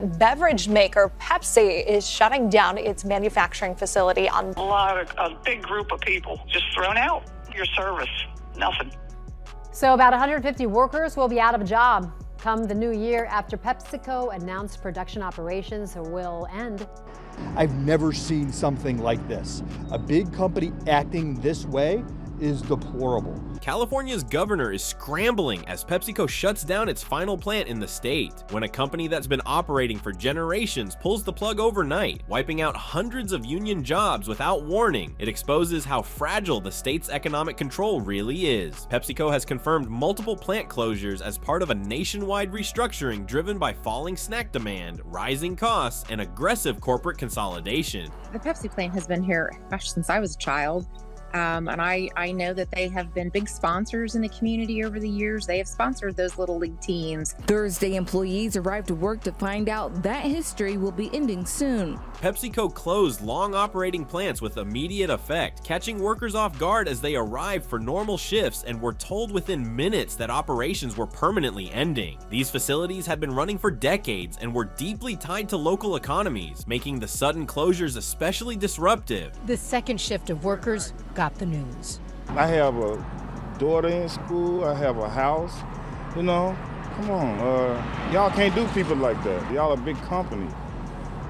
American beverage maker Pepsi is shutting down its manufacturing facility on a big group of people just thrown out. Your service, nothing. So about 150 workers will be out of a job come the new year after PepsiCo announced production operations will end. I've never seen something like this. A big company acting this way is deplorable. California's governor is scrambling as PepsiCo shuts down its final plant in the state. When a company that's been operating for generations pulls the plug overnight, wiping out hundreds of union jobs without warning, it exposes how fragile the state's economic control really is. PepsiCo has confirmed multiple plant closures as part of a nationwide restructuring driven by falling snack demand, rising costs, and aggressive corporate consolidation. The Pepsi plant has been here, since I was a child. And I know that they have been big sponsors in the community over the years. They have sponsored those little league teams. Thursday, employees arrived to work to find out that history will be ending soon. PepsiCo closed long operating plants with immediate effect, catching workers off guard as they arrived for normal shifts and were told within minutes that operations were permanently ending. These facilities had been running for decades and were deeply tied to local economies, making the sudden closures especially disruptive. The second shift of workers got the news. I have a daughter in school, I have a house, come on, y'all can't do people like that. Y'all a big company.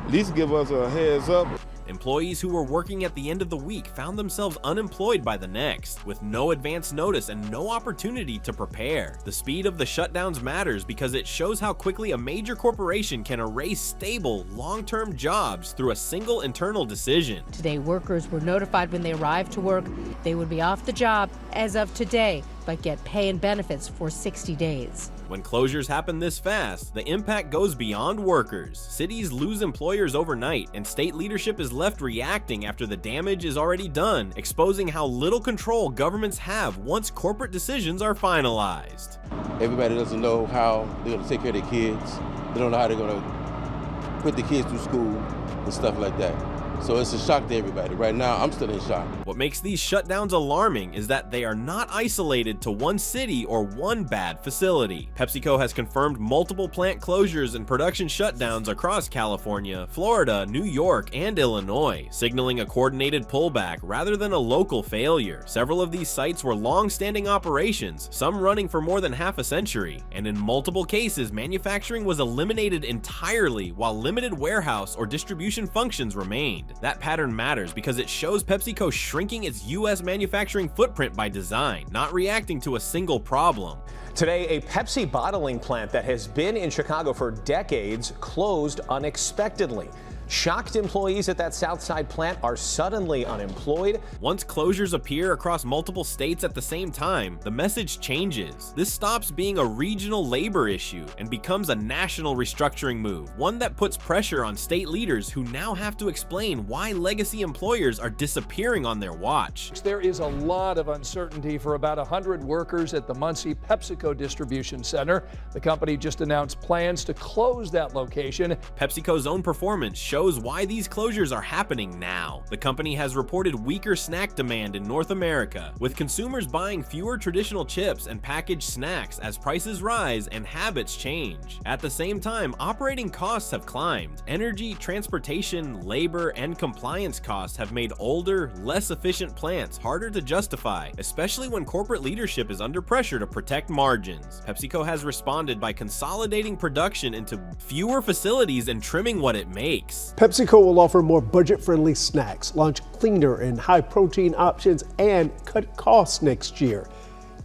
At least give us a heads up. Employees who were working at the end of the week found themselves unemployed by the next, with no advance notice and no opportunity to prepare. The speed of the shutdowns matters because it shows how quickly a major corporation can erase stable, long-term jobs through a single internal decision. Today, workers were notified when they arrived to work they would be off the job as of today, but get pay and benefits for 60 days. When closures happen this fast, the impact goes beyond workers. Cities lose employers overnight, and state leadership is left reacting after the damage is already done, exposing how little control governments have once corporate decisions are finalized. Everybody doesn't know how they're going to take care of their kids. They don't know how they're going to put the kids through school and stuff like that. So it's a shock to everybody. Right now, I'm still in shock. What makes these shutdowns alarming is that they are not isolated to one city or one bad facility. PepsiCo has confirmed multiple plant closures and production shutdowns across California, Florida, New York, and Illinois, signaling a coordinated pullback rather than a local failure. Several of these sites were long-standing operations, some running for more than half a century, and in multiple cases, manufacturing was eliminated entirely while limited warehouse or distribution functions remained. That pattern matters because it shows PepsiCo shrinking its U.S. manufacturing footprint by design, not reacting to a single problem. Today, a Pepsi bottling plant that has been in Chicago for decades closed unexpectedly. Shocked employees at that Southside plant are suddenly unemployed. Once closures appear across multiple states at the same time, the message changes. This stops being a regional labor issue and becomes a national restructuring move, one that puts pressure on state leaders who now have to explain why legacy employers are disappearing on their watch. There is a lot of uncertainty for about 100 workers at the Muncie PepsiCo distribution center. The company just announced plans to close that location. PepsiCo's own performance shows why these closures are happening now. The company has reported weaker snack demand in North America, with consumers buying fewer traditional chips and packaged snacks as prices rise and habits change. At the same time, operating costs have climbed. Energy, transportation, labor, and compliance costs have made older, less efficient plants harder to justify, especially when corporate leadership is under pressure to protect margins. PepsiCo has responded by consolidating production into fewer facilities and trimming what it makes. PepsiCo will offer more budget-friendly snacks, launch cleaner and high-protein options, and cut costs next year.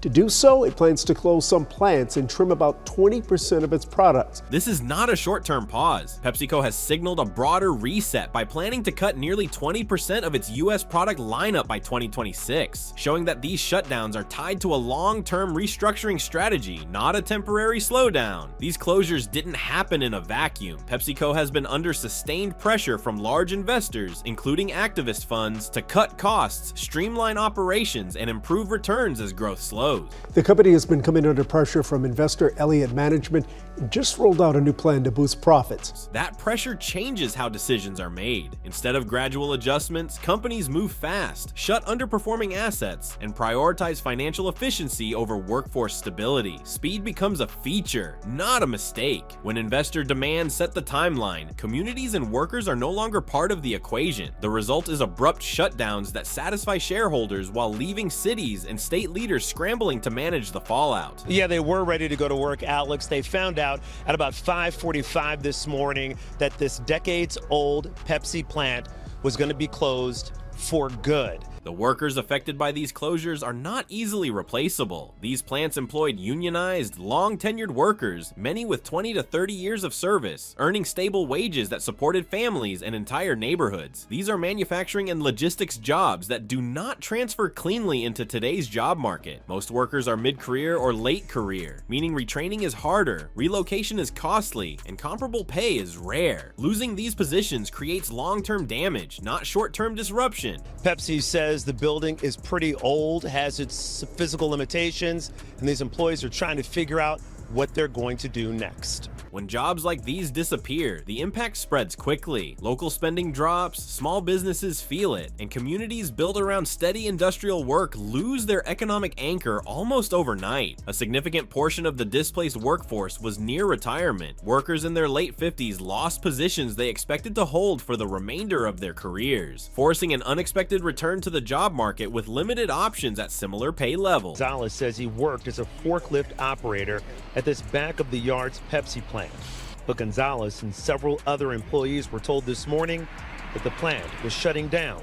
To do so, it plans to close some plants and trim about 20% of its products. This is not a short-term pause. PepsiCo has signaled a broader reset by planning to cut nearly 20% of its U.S. product lineup by 2026, showing that these shutdowns are tied to a long-term restructuring strategy, not a temporary slowdown. These closures didn't happen in a vacuum. PepsiCo has been under sustained pressure from large investors, including activist funds, to cut costs, streamline operations, and improve returns as growth slows. close. The company has been coming under pressure from investor Elliott Management and just rolled out a new plan to boost profits. That pressure changes how decisions are made. Instead of gradual adjustments, companies move fast, shut underperforming assets, and prioritize financial efficiency over workforce stability. Speed becomes a feature, not a mistake. When investor demands set the timeline, communities and workers are no longer part of the equation. The result is abrupt shutdowns that satisfy shareholders while leaving cities and state leaders scrambling to manage the fallout. Yeah, they were ready to go to work, Alex. They found out at about 5:45 this morning that this decades-old Pepsi plant was going to be closed for good. The workers affected by these closures are not easily replaceable. These plants employed unionized, long-tenured workers, many with 20 to 30 years of service, earning stable wages that supported families and entire neighborhoods. These are manufacturing and logistics jobs that do not transfer cleanly into today's job market. Most workers are mid-career or late career, meaning retraining is harder, relocation is costly, and comparable pay is rare. Losing these positions creates long-term damage, not short-term disruption. Pepsi says the building is pretty old, has its physical limitations, and these employees are trying to figure out what they're going to do next. When jobs like these disappear, the impact spreads quickly. Local spending drops, small businesses feel it, and communities built around steady industrial work lose their economic anchor almost overnight. A significant portion of the displaced workforce was near retirement. Workers in their late 50s lost positions they expected to hold for the remainder of their careers, forcing an unexpected return to the job market with limited options at similar pay levels. Gonzalez says he worked as a forklift operator at this back-of-the-yards Pepsi plant. But Gonzalez and several other employees were told this morning that the plant was shutting down.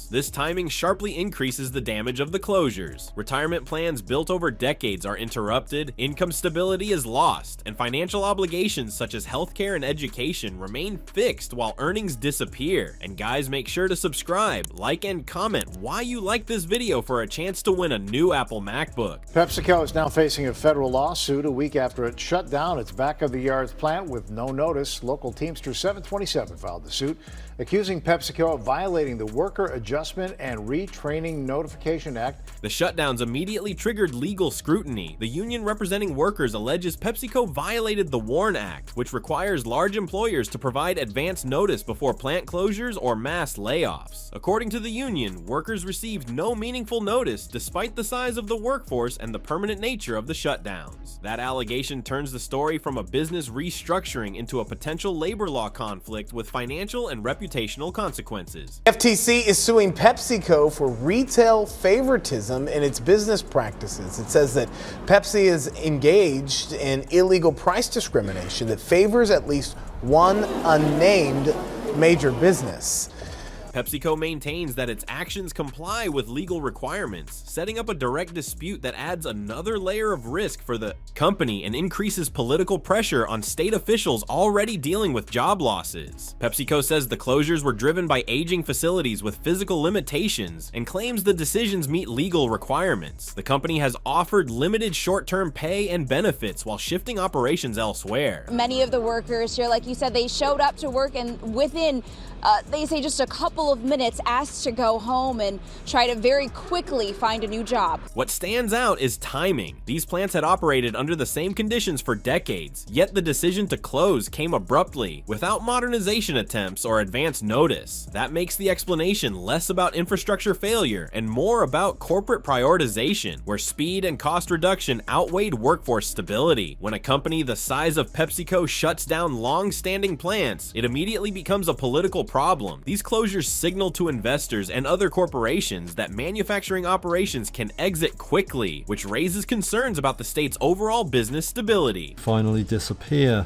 This timing sharply increases the damage of the closures. Retirement plans built over decades are interrupted, income stability is lost, and financial obligations such as healthcare and education remain fixed while earnings disappear. And guys, make sure to subscribe, like, and comment why you like this video for a chance to win a new Apple MacBook. PepsiCo is now facing a federal lawsuit a week after it shut down its back-of-the-yards plant with no notice. Local Teamster 727 filed the suit, accusing PepsiCo of violating the Worker Adjustment and Retraining Notification Act. The shutdowns immediately triggered legal scrutiny. The union representing workers alleges PepsiCo violated the WARN Act, which requires large employers to provide advance notice before plant closures or mass layoffs. According to the union, workers received no meaningful notice despite the size of the workforce and the permanent nature of the shutdowns. That allegation turns the story from a business restructuring into a potential labor law conflict with financial and reputational consequences. FTC is suing PepsiCo for retail favoritism in its business practices. It says that Pepsi is engaged in illegal price discrimination that favors at least one unnamed major business. PepsiCo maintains that its actions comply with legal requirements, setting up a direct dispute that adds another layer of risk for the company and increases political pressure on state officials already dealing with job losses. PepsiCo says the closures were driven by aging facilities with physical limitations and claims the decisions meet legal requirements. The company has offered limited short-term pay and benefits while shifting operations elsewhere. Many of the workers here, like you said, they showed up to work and within they say just a couple of minutes asked to go home and try to very quickly find a new job. What stands out is timing. These plants had operated under the same conditions for decades, yet the decision to close came abruptly, without modernization attempts or advance notice. That makes the explanation less about infrastructure failure and more about corporate prioritization, where speed and cost reduction outweighed workforce stability. When a company the size of PepsiCo shuts down long-standing plants, it immediately becomes a political problem. These closures signal to investors and other corporations that manufacturing operations can exit quickly, which raises concerns about the state's overall business stability. Finally disappear.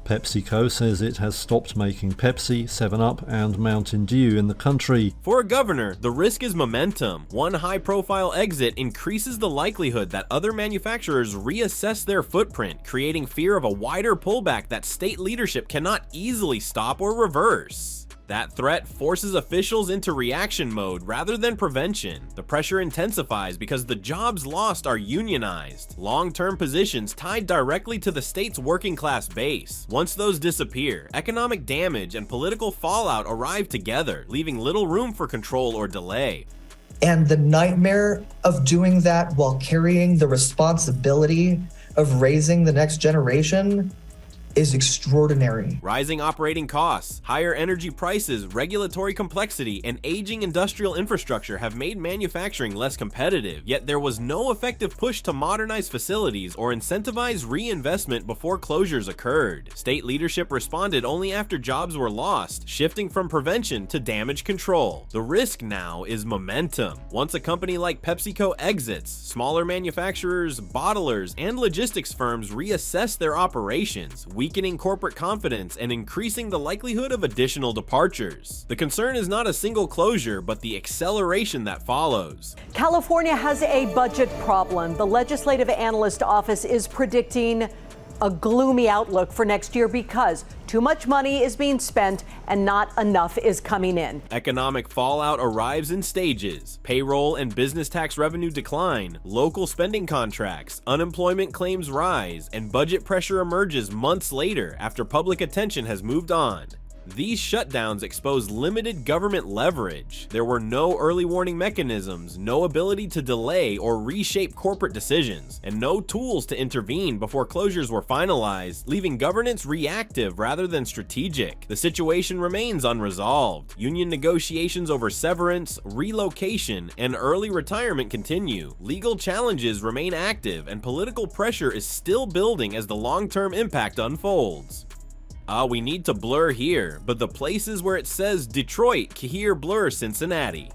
PepsiCo says it has stopped making Pepsi, 7-Up, and Mountain Dew in the country. For a governor, the risk is momentum. One high-profile exit increases the likelihood that other manufacturers reassess their footprint, creating fear of a wider pullback that state leadership cannot easily stop or reverse. That threat forces officials into reaction mode rather than prevention. The pressure intensifies because the jobs lost are unionized, long-term positions tied directly to the state's working-class base. Once those disappear, economic damage and political fallout arrive together, leaving little room for control or delay. And the nightmare of doing that while carrying the responsibility of raising the next generation is extraordinary. Rising operating costs, higher energy prices, regulatory complexity, and aging industrial infrastructure have made manufacturing less competitive, yet there was no effective push to modernize facilities or incentivize reinvestment before closures occurred. State leadership responded only after jobs were lost, shifting from prevention to damage control. The risk now is momentum. Once a company like PepsiCo exits, smaller manufacturers, bottlers, and logistics firms reassess their operations, weakening corporate confidence and increasing the likelihood of additional departures. The concern is not a single closure, but the acceleration that follows. California has a budget problem. The Legislative Analyst Office is predicting a gloomy outlook for next year because too much money is being spent and not enough is coming in. Economic fallout arrives in stages. Payroll and business tax revenue decline, local spending contracts, unemployment claims rise, and budget pressure emerges months later after public attention has moved on. These shutdowns expose limited government leverage. There were no early warning mechanisms, no ability to delay or reshape corporate decisions, and no tools to intervene before closures were finalized, leaving governance reactive rather than strategic. The situation remains unresolved. Union negotiations over severance, relocation, and early retirement continue. Legal challenges remain active, and political pressure is still building as the long-term impact unfolds. We need to blur here, but the places where it says Detroit here blur Cincinnati.